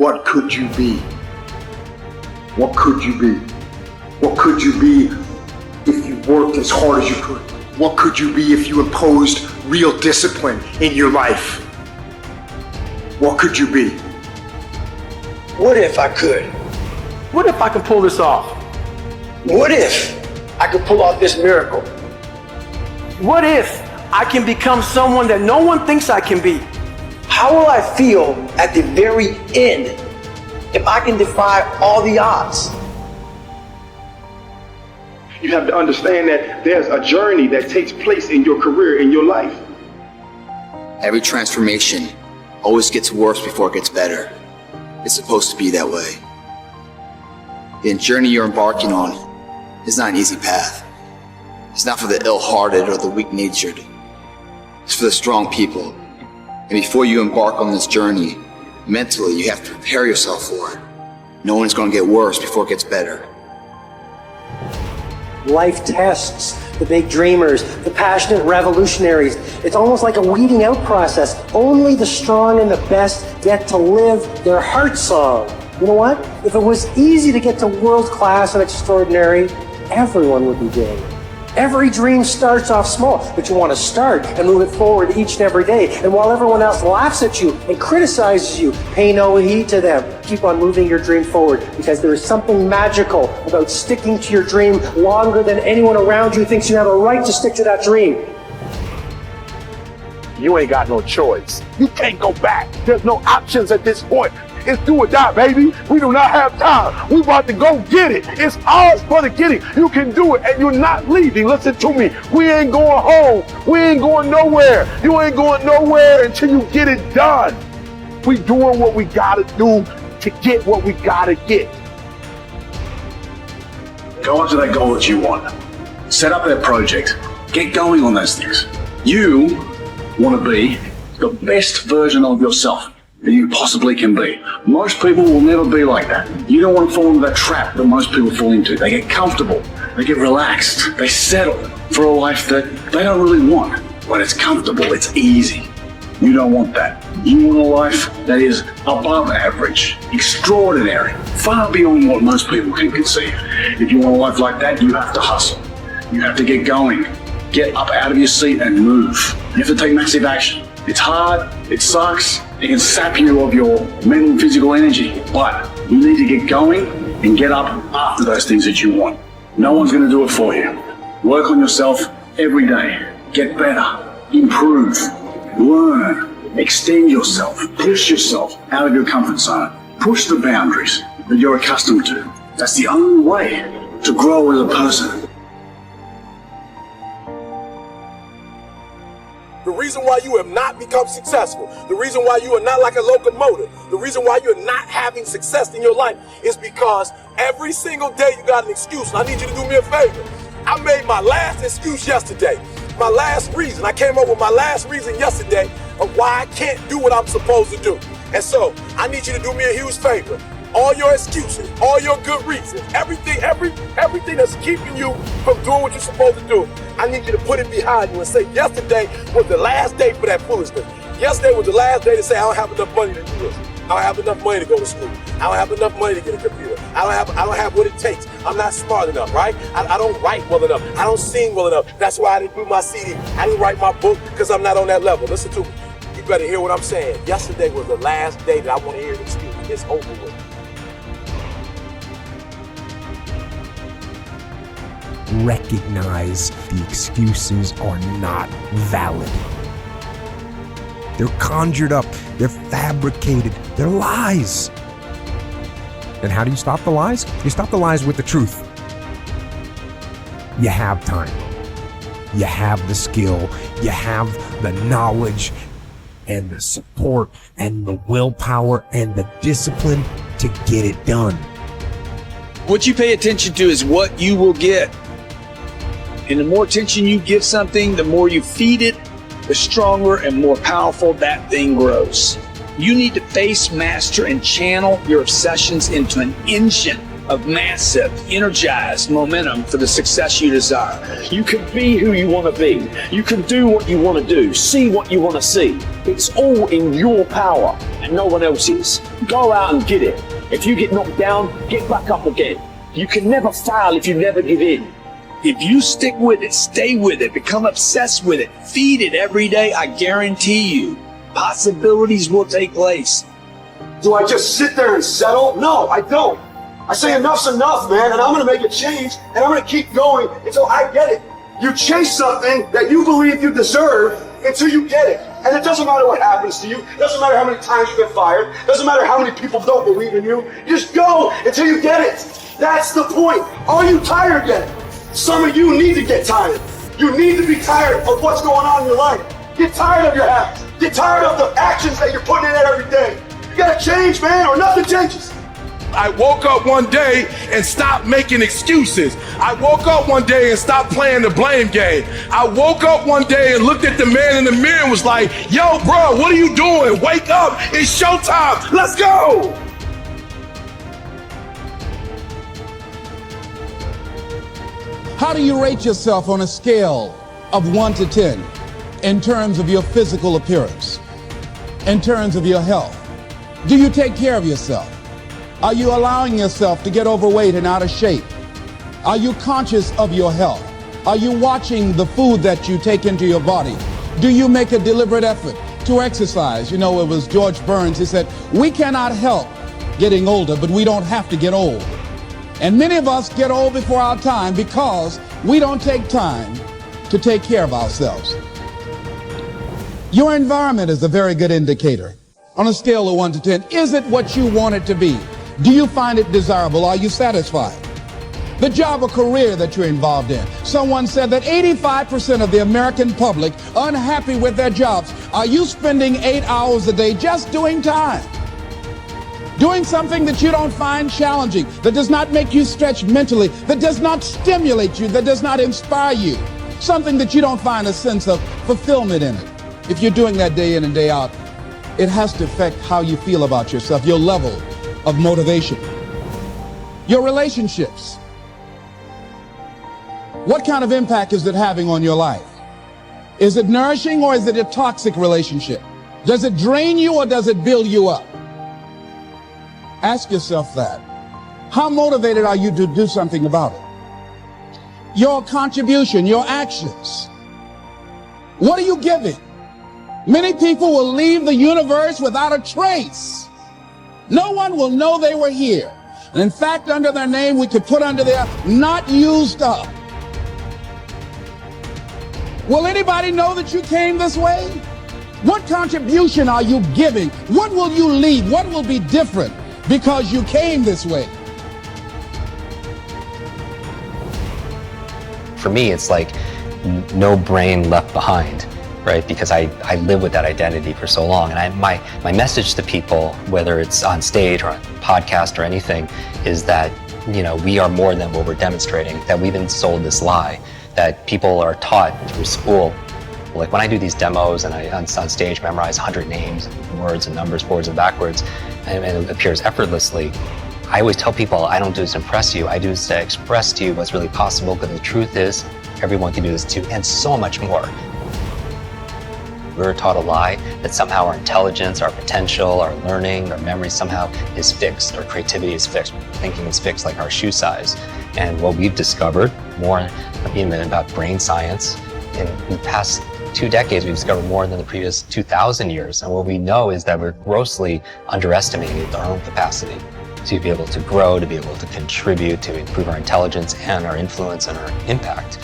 What could you be? What could you be? What could you be if you worked as hard as you could? What could you be if you imposed real discipline in your life? What could you be? What if I could? What if I could pull this off? What if I could pull off this miracle? What if I can become someone that no one thinks I can be? How will I feel at the very end if I can defy all the odds? You have to understand that there's a journey that takes place in your career, in your life. Every transformation always gets worse before it gets better. It's supposed to be that way. The journey you're embarking on is not an easy path. It's not for the ill-hearted or the weak-natured. It's for the strong people. And before you embark on this journey, mentally, you have to prepare yourself for it. Knowing it's going to get worse before it gets better. Life tests the big dreamers, the passionate revolutionaries. It's almost like a weeding out process. Only the strong and the best get to live their heart song. You know what? If it was easy to get to world class and extraordinary, everyone would be doing it. Every dream starts off small, but you want to start and move it forward each and every day. And while everyone else laughs at you and criticizes you, pay no heed to them. Keep on moving your dream forward, because there is something magical about sticking to your dream longer than anyone around you thinks you have a right to stick to that dream. You ain't got no choice. You can't go back. There's no options at this point. It's do or die, baby. We do not have time. We about to go get it. It's ours for the getting. You can do it, and you're not leaving. Listen to me. We ain't going home. We ain't going nowhere. You ain't going nowhere until you get it done. We doing what we gotta do to get what we gotta get. Go after that goal that you want. Set up that project. Get going on those things. You want to be the best version of yourself that you possibly can be. Most people will never be like that. You don't want to fall into that trap that most people fall into. They get comfortable, they get relaxed, they settle for a life that they don't really want. When it's comfortable, it's easy. You don't want that. You want a life that is above average, extraordinary, far beyond what most people can conceive. If you want a life like that, you have to hustle. You have to get going. Get up out of your seat and move. You have to take massive action. It's hard, it sucks, it can sap you of your mental and physical energy, but you need to get going and get up after those things that you want. No one's going to do it for you. Work on yourself every day. Get better, improve, learn, extend yourself, push yourself out of your comfort zone. Push the boundaries that you're accustomed to. That's the only way to grow as a person. The reason why you have not become successful, the reason why you are not like a locomotive, the reason why you're not having success in your life is because every single day you got an excuse. And I need you to do me a favor. I made my last excuse yesterday. My last reason. I came up with my last reason yesterday of why I can't do what I'm supposed to do. And so I need you to do me a huge favor. All your excuses, all your good reasons, everything that's keeping you from doing what you're supposed to do, I need you to put it behind you and say, yesterday was the last day for that foolishness. Yesterday was the last day to say, I don't have enough money to do this. I don't have enough money to go to school. I don't have enough money to get a computer. I don't have what it takes. I'm not smart enough, right? I don't write well enough. I don't sing well enough. That's why I didn't do my CD. I didn't write my book because I'm not on that level. Listen to me. You better hear what I'm saying. Yesterday was the last day that I want to hear an excuse. It's over with. Recognize the excuses are not valid. They're conjured up, they're fabricated, they're lies. And how do you stop the lies? You stop the lies with the truth. You have time. You have the skill. You have the knowledge and the support and the willpower and the discipline to get it done. What you pay attention to is what you will get. And the more attention you give something, the more you feed it, the stronger and more powerful that thing grows. You need to face, master, and channel your obsessions into an engine of massive, energized momentum for the success you desire. You can be who you want to be. You can do what you want to do. See what you want to see. It's all in your power and no one else's. Go out and get it. If you get knocked down, get back up again. You can never fail if you never give in. If you stick with it, stay with it, become obsessed with it, feed it every day, I guarantee you, possibilities will take place. Do I just sit there and settle? No, I don't. I say enough's enough, man, and I'm gonna make a change, and I'm gonna keep going until I get it. You chase something that you believe you deserve until you get it. And it doesn't matter what happens to you. It doesn't matter how many times you get fired. It doesn't matter how many people don't believe in you. You just go until you get it. That's the point. Are you tired yet? Some of you need to get tired. You need to be tired of what's going on in your life. Get tired of your habits. Get tired of the actions that you're putting in it every day. You gotta change, man, or nothing changes. I woke up one day and stopped making excuses. I woke up one day and stopped playing the blame game. I woke up one day and looked at the man in the mirror and was like, yo, bro, what are you doing? Wake up, it's showtime, let's go. How do you rate yourself on a scale of 1 to 10 in terms of your physical appearance, in terms of your health? Do you take care of yourself? Are you allowing yourself to get overweight and out of shape? Are you conscious of your health? Are you watching the food that you take into your body? Do you make a deliberate effort to exercise? You know, it was George Burns, he said, we cannot help getting older, but we don't have to get old. And many of us get old before our time because we don't take time to take care of ourselves. Your environment is a very good indicator. On a scale of 1 to 10, is it what you want it to be? Do you find it desirable? Are you satisfied? The job or career that you're involved in. Someone said that 85% of the American public are unhappy with their jobs. Are you spending 8 hours a day just doing time? Doing something that you don't find challenging, that does not make you stretch mentally, that does not stimulate you, that does not inspire you. Something that you don't find a sense of fulfillment in it. If you're doing that day in and day out, it has to affect how you feel about yourself, your level of motivation. Your relationships. What kind of impact is it having on your life? Is it nourishing or is it a toxic relationship? Does it drain you or does it build you up? Ask yourself that. How motivated are you to do something about it? Your contribution, your actions. What are you giving? Many people will leave the universe without a trace. No one will know they were here. And in fact, under their name, we could put under there, not used up. Will anybody know that you came this way? What contribution are you giving? What will you leave? What will be different because you came this way? For me, it's like no brain left behind. Right? Because I live with that identity for so long. And my message to people, whether it's on stage or on podcast or anything, is that, you know, we are more than what we're demonstrating, that we've been sold this lie, that people are taught through school. Like when I do these demos and I on stage memorize 100 names, words and numbers, forwards and backwards, and it appears effortlessly, I always tell people I don't do this to impress you, I do this to express to you what's really possible, because the truth is everyone can do this too, and so much more. We're taught a lie that somehow our intelligence, our potential, our learning, our memory somehow is fixed, our creativity is fixed, thinking is fixed like our shoe size. And what we've discovered, more even about brain science, in the past 2 decades, we've discovered more than the previous 2,000 years. And what we know is that we're grossly underestimating our own capacity to be able to grow, to be able to contribute, to improve our intelligence and our influence and our impact.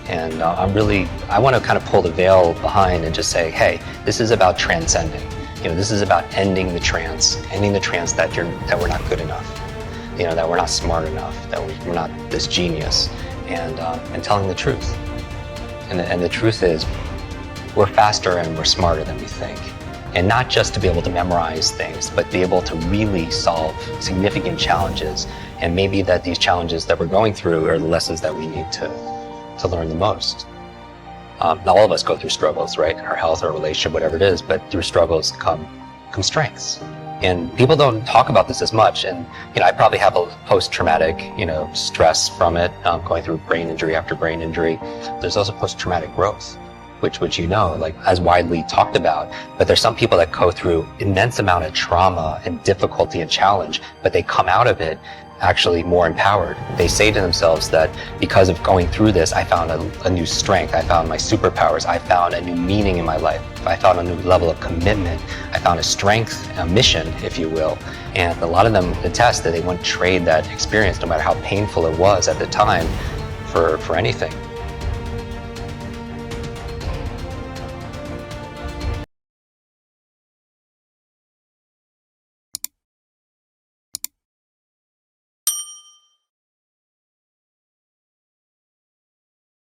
And I want to kind of pull the veil behind and just say, hey, this is about transcending. You know, this is about ending the trance that we're not good enough, you know, that we're not smart enough, that we're not this genius, and telling the truth. And the truth is, we're faster and we're smarter than we think. And not just to be able to memorize things, but be able to really solve significant challenges. And maybe that these challenges that we're going through are the lessons that we need to learn the most. All of us go through struggles, right? Our health, our relationship, whatever it is, but through struggles come strengths. And people don't talk about this as much. And, I probably have a post-traumatic, stress from it, going through brain injury after brain injury. There's also post-traumatic growth, which like as widely talked about. But there's some people that go through immense amount of trauma and difficulty and challenge, but they come out of it actually more empowered. They say to themselves that because of going through this, I found a new strength. I found my superpowers. I found a new meaning in my life. I found a new level of commitment. I found a strength, a mission, if you will. And a lot of them attest that they wouldn't trade that experience, no matter how painful it was at the time, for anything.